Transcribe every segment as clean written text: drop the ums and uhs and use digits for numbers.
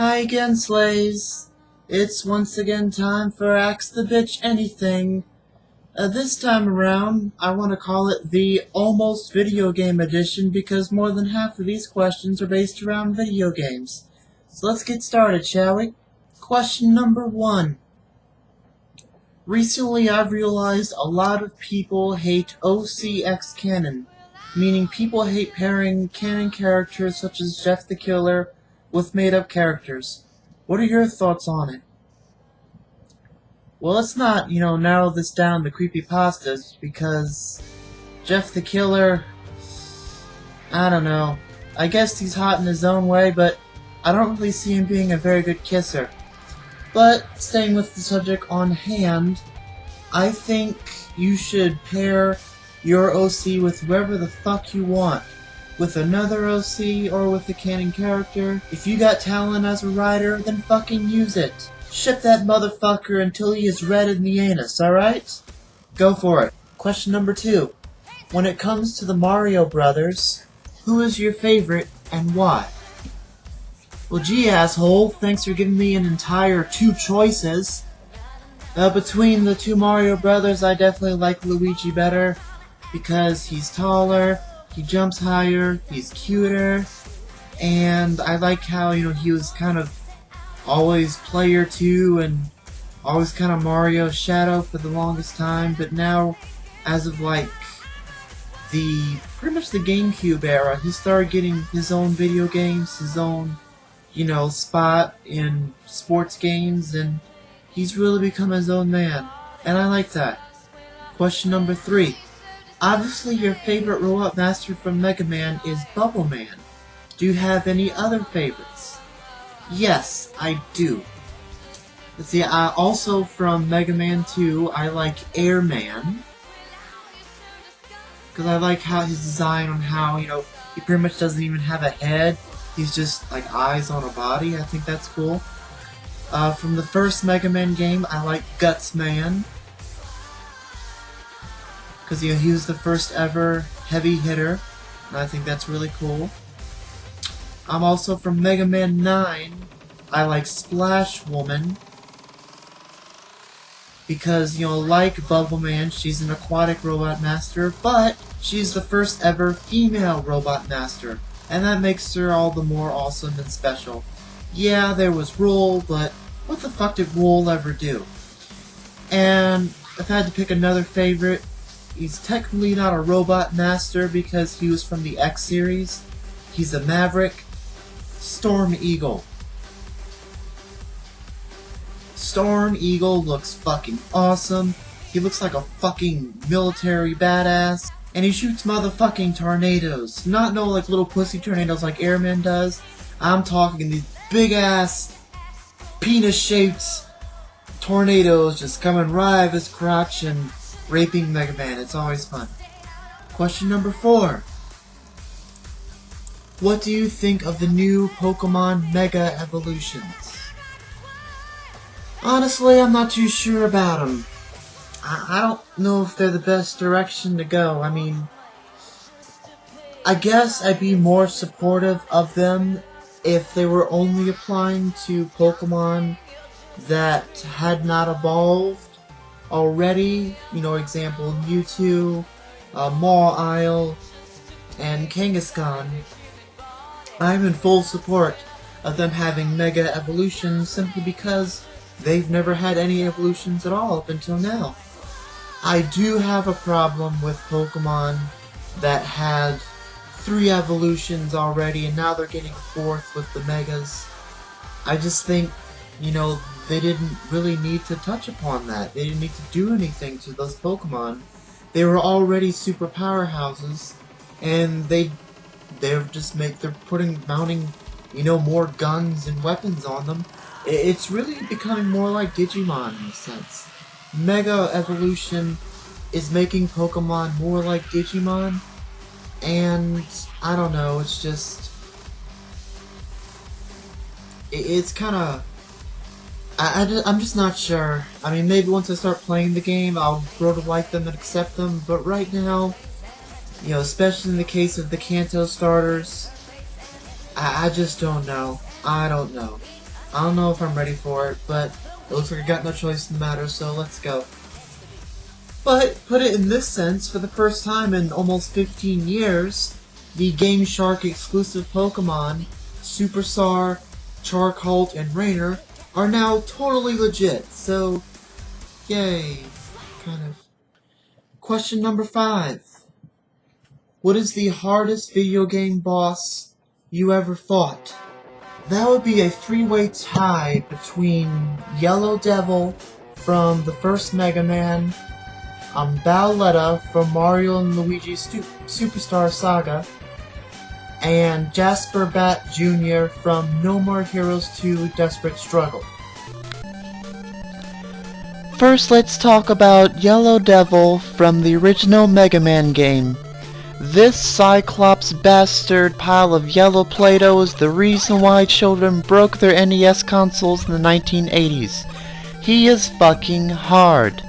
Hi again, slaves. It's once again time for Ask the Bitch Anything. This time around, I want to call it the Almost Video Game Edition because more than half of these questions are based around video games. So let's get started, shall we? Question number 1. Recently, I've realized a lot of people hate OCX canon, meaning people hate pairing canon characters such as Jeff the Killer with made-up characters. What are your thoughts on it? Well, let's not, narrow this down to creepypastas, because Jeff the Killer, I don't know. I guess he's hot in his own way, but I don't really see him being a very good kisser. But, staying with the subject on hand, I think you should pair your OC with whoever the fuck you want. With another OC or with a canon character. If you got talent as a writer, then fucking use it. Ship that motherfucker until he is red in the anus, alright? Go for it. Question number 2. When it comes to the Mario Brothers, who is your favorite and why? Well, gee, asshole, thanks for giving me an entire 2 choices. Between the 2 Mario Brothers, I definitely like Luigi better, because he's taller, he jumps higher, he's cuter, and I like how, he was kind of always player 2 and always kind of Mario's shadow for the longest time, but now, as of pretty much the GameCube era, he started getting his own video games, his own, spot in sports games, and he's really become his own man, and I like that. Question number 3. Obviously, your favorite robot master from Mega Man is Bubble Man. Do you have any other favorites? Yes, I do. Let's see, also from Mega Man 2, I like Airman. Because I like how his design on how, he pretty much doesn't even have a head. He's just, eyes on a body. I think that's cool. From the first Mega Man game, I like Guts Man. Because he was the first ever heavy hitter, and I think that's really cool. I'm also from Mega Man 9, I like Splash Woman. Because, like Bubble Man, she's an aquatic robot master, but she's the first ever female robot master, and that makes her all the more awesome and special. Yeah, there was Roll, but what the fuck did Roll ever do? And if I had to pick another favorite, he's technically not a robot master because he was from the X series. He's a Maverick. Storm Eagle. Storm Eagle looks fucking awesome. He looks like a fucking military badass. And he shoots motherfucking tornadoes. Not no little pussy tornadoes like Airman does. I'm talking these big ass penis-shaped tornadoes just coming right at his crotch and raping Mega Man. It's always fun. Question number 4. What do you think of the new Pokemon Mega Evolutions? Honestly, I'm not too sure about them. I don't know if they're the best direction to go. I mean, I guess I'd be more supportive of them if they were only applying to Pokemon that had not evolved already, example Mewtwo, Mawile, and Kangaskhan. I'm in full support of them having Mega Evolutions simply because they've never had any evolutions at all up until now. I do have a problem with Pokemon that had 3 evolutions already and now they're getting a 4th with the Megas. I just think, they didn't really need to touch upon that. They didn't need to do anything to those Pokemon. They were already super powerhouses, and they're mounting, more guns and weapons on them. It's really becoming more like Digimon in a sense. Mega Evolution is making Pokemon more like Digimon, and I don't know, it's just, it's kind of, I'm just not sure. I mean, maybe once I start playing the game, I'll grow to like them and accept them, but right now, especially in the case of the Kanto starters, I just don't know. I don't know. I don't know if I'm ready for it, but it looks like I got no choice in the matter, so let's go. But, put it in this sense, for the first time in almost 15 years, the Game Shark exclusive Pokemon, Superstar, Charcolt, and Rainer, are now totally legit, so yay, kind of. Question number 5. What is the hardest video game boss you ever fought? That would be a 3-way tie between Yellow Devil from the first Mega Man, Bowletta from Mario and Luigi Superstar Saga, and Jasper Batt Jr. from No More Heroes 2 Desperate Struggle. First, let's talk about Yellow Devil from the original Mega Man game. This Cyclops bastard pile of yellow Play-Doh is the reason why children broke their NES consoles in the 1980s. He is fucking hard.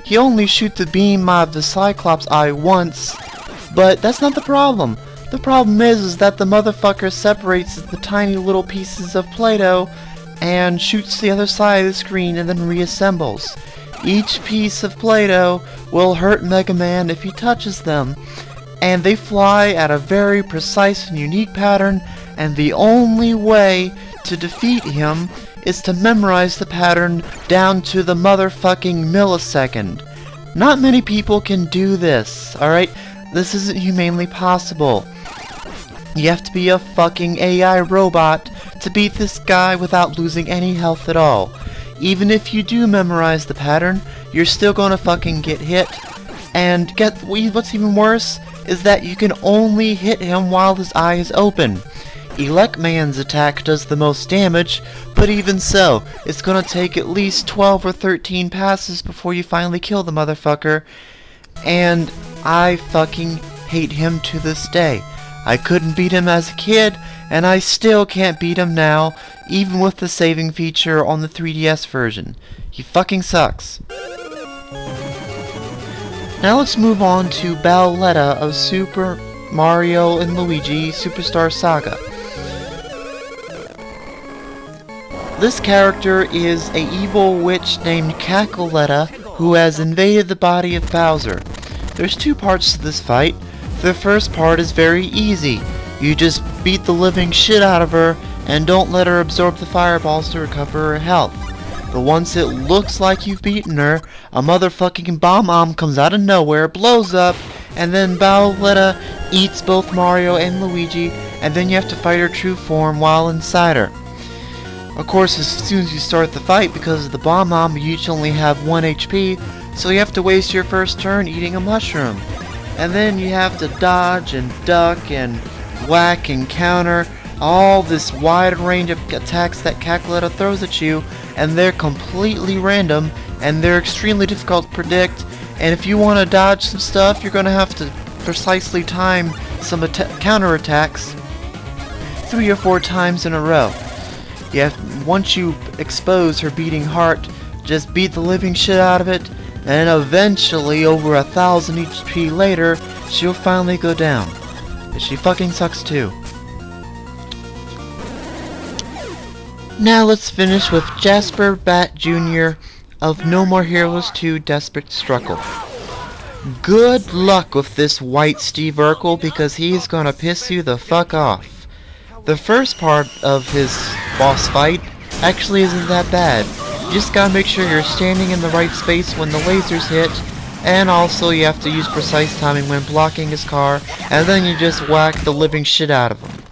He only shoots the beam out of the Cyclops eye once, but that's not the problem. The problem is that the motherfucker separates the tiny little pieces of Play-Doh and shoots the other side of the screen and then reassembles. Each piece of Play-Doh will hurt Mega Man if he touches them, and they fly at a very precise and unique pattern, and the only way to defeat him is to memorize the pattern down to the motherfucking millisecond. Not many people can do this, alright? This isn't humanly possible. You have to be a fucking AI robot to beat this guy without losing any health at all. Even if you do memorize the pattern, you're still gonna fucking get hit. And what's even worse is that you can only hit him while his eye is open. Elecman's attack does the most damage, but even so, it's gonna take at least 12 or 13 passes before you finally kill the motherfucker. And I fucking hate him to this day. I couldn't beat him as a kid, and I still can't beat him now, even with the saving feature on the 3DS version. He fucking sucks. Now let's move on to Bowletta of Super Mario and Luigi Superstar Saga. This character is a evil witch named Cackletta who has invaded the body of Bowser. There's 2 parts to this fight. The first part is very easy. You just beat the living shit out of her and don't let her absorb the fireballs to recover her health. But once it looks like you've beaten her, a motherfucking bomb comes out of nowhere, blows up, and then Bowletta eats both Mario and Luigi, and then you have to fight her true form while inside her. Of course, as soon as you start the fight, because of the bomb, you each only have 1 HP, so you have to waste your first turn eating a mushroom. And then you have to dodge and duck and whack and counter all this wide range of attacks that Cackletta throws at you, and they're completely random, and they're extremely difficult to predict, and if you want to dodge some stuff, you're going to have to precisely time some counter attacks 3 or 4 times in a row. Once you expose her beating heart, just beat the living shit out of it, and eventually, over 1,000 HP later, she'll finally go down. But she fucking sucks too. Now let's finish with Jasper Batt Jr. of No More Heroes 2 Desperate Struggle. Good luck with this white Steve Urkel, because he's gonna piss you the fuck off. The first part of his boss fight actually isn't that bad. You just gotta make sure you're standing in the right space when the lasers hit, and also you have to use precise timing when blocking his car, and then you just whack the living shit out of him.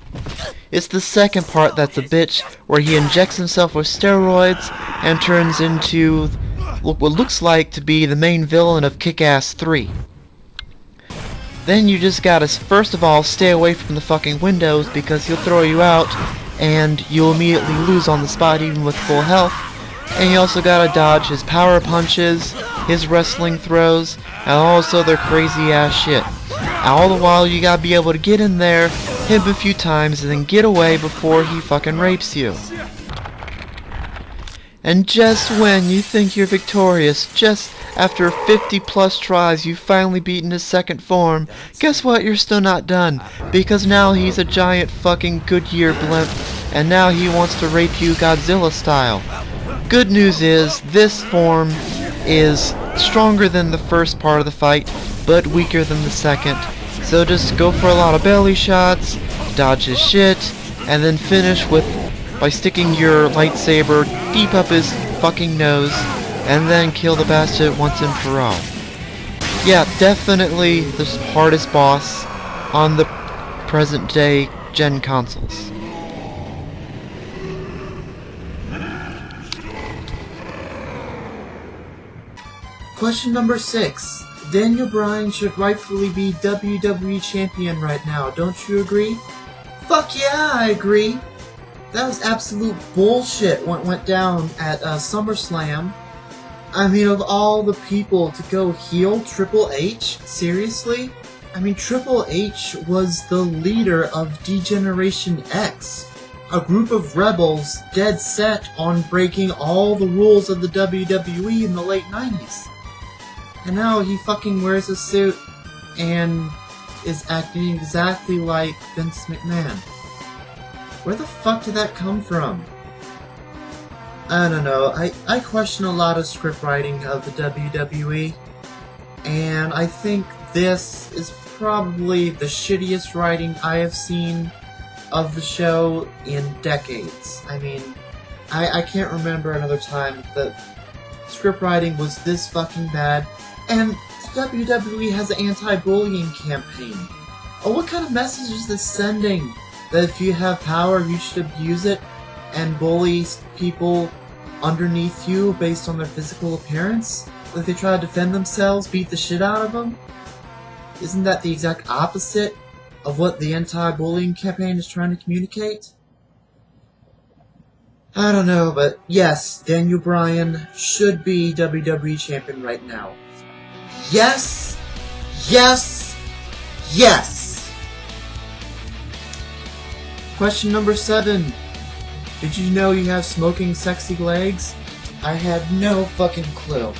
It's the second part that's a bitch, where he injects himself with steroids and turns into what looks like to be the main villain of Kick-Ass 3. Then you just gotta first of all stay away from the fucking windows, because he'll throw you out and you'll immediately lose on the spot even with full health. And you also gotta dodge his power punches, his wrestling throws, and also their crazy ass shit. All the while you gotta be able to get in there, hit him a few times, and then get away before he fucking rapes you. And just when you think you're victorious, just After 50 plus tries, you've finally beaten his second form. Guess what? You're still not done. Because now he's a giant fucking Goodyear blimp, and now he wants to rape you Godzilla style. Good news is, this form is stronger than the first part of the fight, but weaker than the second. So just go for a lot of belly shots, dodge his shit, and then finish by sticking your lightsaber deep up his fucking nose, and then kill the bastard once and for all. Yeah, definitely the hardest boss on the present day gen consoles. Question number 6. Daniel Bryan should rightfully be WWE Champion right now, don't you agree? Fuck yeah, I agree! That was absolute bullshit what went down at SummerSlam. I mean, of all the people to go heel Triple H? Seriously? I mean, Triple H was the leader of D-Generation X, a group of rebels dead set on breaking all the rules of the WWE in the late 90s. And now he fucking wears a suit and is acting exactly like Vince McMahon. Where the fuck did that come from? I don't know. I question a lot of script writing of the WWE, and I think this is probably the shittiest writing I have seen of the show in decades. I mean, I can't remember another time that script writing was this fucking bad. And WWE has an anti-bullying campaign. Oh, what kind of message is this sending? That if you have power, you should abuse it and bully people underneath you based on their physical appearance? If they try to defend themselves, beat the shit out of them? Isn't that the exact opposite of what the anti-bullying campaign is trying to communicate? I don't know, but yes, Daniel Bryan should be WWE Champion right now. Yes! Yes! Yes! Question number 7. Did you know you have smoking sexy legs? I had no fucking clue.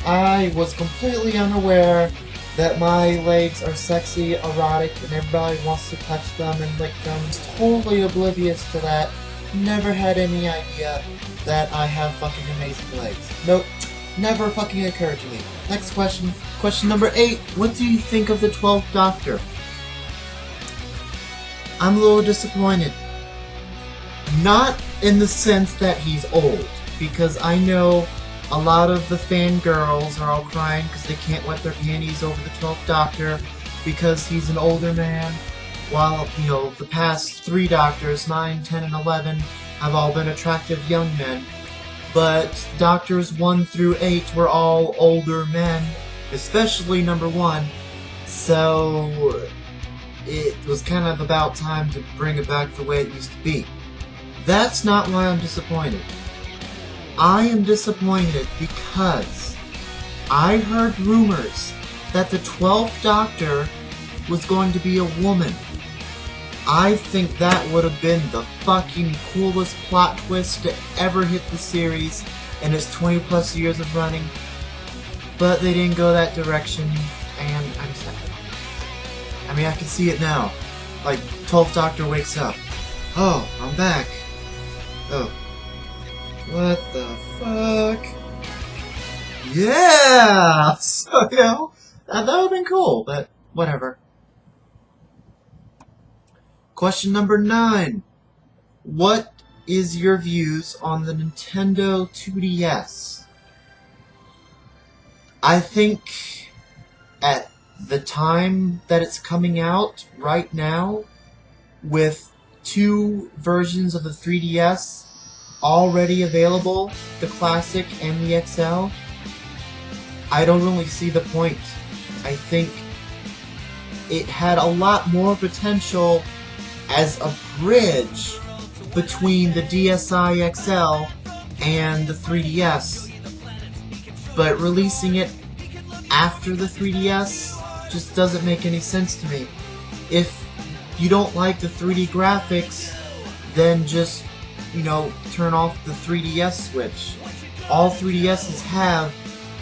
I was completely unaware that my legs are sexy, erotic, and everybody wants to touch them and lick them. Totally oblivious to that. Never had any idea that I have fucking amazing legs. Nope. Never fucking occurred to me. Next question. Question number 8. What do you think of the 12th Doctor? I'm a little disappointed. Not in the sense that he's old, because I know a lot of the fangirls are all crying because they can't wet their panties over the 12th Doctor because he's an older man, while, you know, the past 3 Doctors, 9, 10, and 11, have all been attractive young men. But Doctors 1 through 8 were all older men, especially number 1, so it was kind of about time to bring it back the way it used to be. That's not why I'm disappointed. I am disappointed because I heard rumors that the 12th Doctor was going to be a woman. I think that would have been the fucking coolest plot twist to ever hit the series in its 20 plus years of running. But they didn't go that direction, and I'm sad. I mean, I can see it now. Like, 12th Doctor wakes up. Oh, I'm back. Oh. What the fuck? Yeah! So, you know, that would have been cool, but whatever. Question number 9. What is your views on the Nintendo 2DS? I think at the time that it's coming out right now, with 2 versions of the 3DS already available, the Classic and the XL, I don't really see the point. I think it had a lot more potential as a bridge between the DSi XL and the 3DS. But releasing it after the 3DS just doesn't make any sense to me. If you don't like the 3D graphics, then just, you know, turn off the 3DS switch. All 3DSs have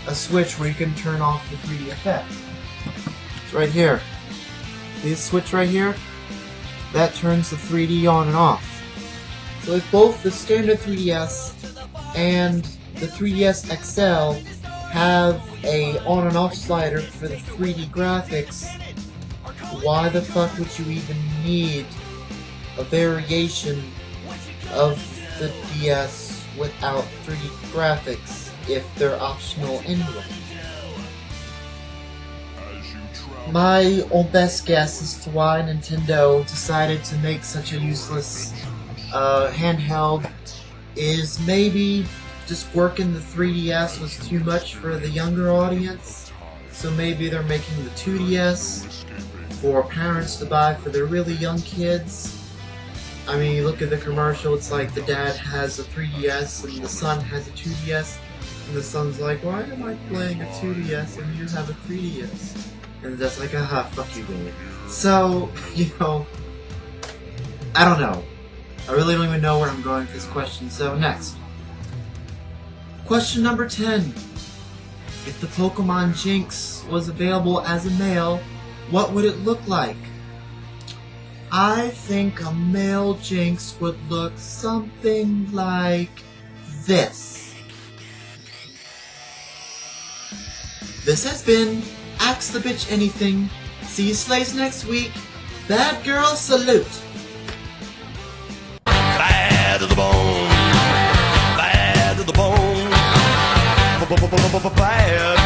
a switch where you can turn off the 3D effect. It's right here. See this switch right here? That turns the 3D on and off. So if both the standard 3DS and the 3DS XL have a on and off slider for the 3D graphics, why the fuck would you even need a variation of the DS without 3D graphics if they're optional anyway? My own best guess as to why Nintendo decided to make such a useless handheld is maybe just working the 3DS was too much for the younger audience, so maybe they're making the 2DS for parents to buy for their really young kids. I mean, you look at the commercial, it's like the dad has a 3DS and the son has a 2DS, and the son's like, why am I playing a 2DS and you have a 3DS? And that's like, aha, fuck you, Willie. So, you know, I don't know. I really don't even know where I'm going with this question. So, next. Question number 10. If the Pokemon Jinx was available as a male, what would it look like? I think a male Jinx would look something like this. This has been Ask the Bitch Anything. See you slaves next week. Bad girl salute. Bad to the bone. Bad to the bone. Bad.